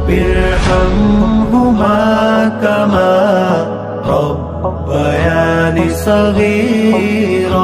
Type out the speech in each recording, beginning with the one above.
رب ارحمهما كما ربياني صغيرا.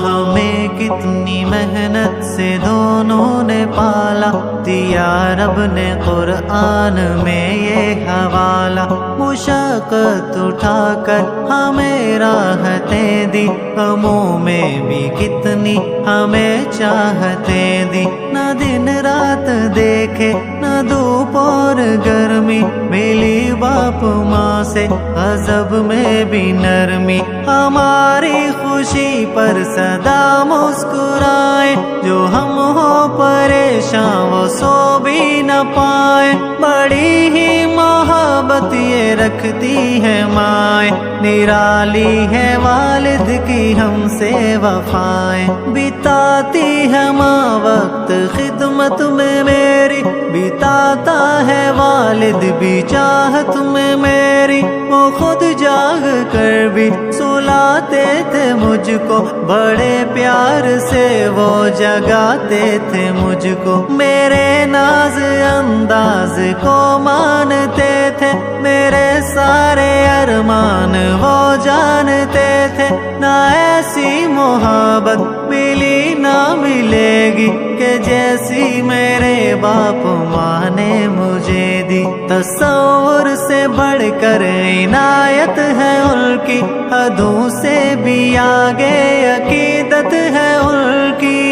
ہمیں کتنی محنت سے دونوں نے پالا، دیا رب نے قرآن میں یہ حوالہ. مشقت اٹھا کر ہمیں راحتیں دی، غموں میں بھی کتنی ہمیں چاہتیں دی. نہ دن رات دیکھے نہ دھوپ اور گرمی، ملی باپ ماں سے غضب میں بھی نرمی. ہماری خوشی پر سدا مسکرائے، جو ہم ہو پریشان وہ سو بھی نہ پائے. بڑی ہی محبت یہ رکھتی ہے مائیں، نرالی ہے والد کی ہم سے وفائیں. بتاتی ہے ماں وقت خدمت میں میری، بتاتا ہے والد بھی چاہت میں میری. وہ خود جاگ کر بھی سلاتے تھے مجھ کو، بڑے پیار سے وہ جگاتے تھے مجھ کو. میرے ناز انداز کو مانتے تھے، میرے سارے ارمان وہ جانتے تھے. نہ ایسی محبت ملی نہ ملے گی کہ جیسی میرے باپ ماں نے مجھے دی. تصور سے بڑھ کر عنایت ہے ان کی، حدوں سے بھی آگے عقیدت ہے ان کی.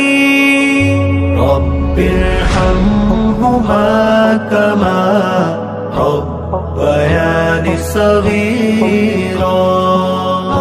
رب ارحمهما كما ربياني صغيرا.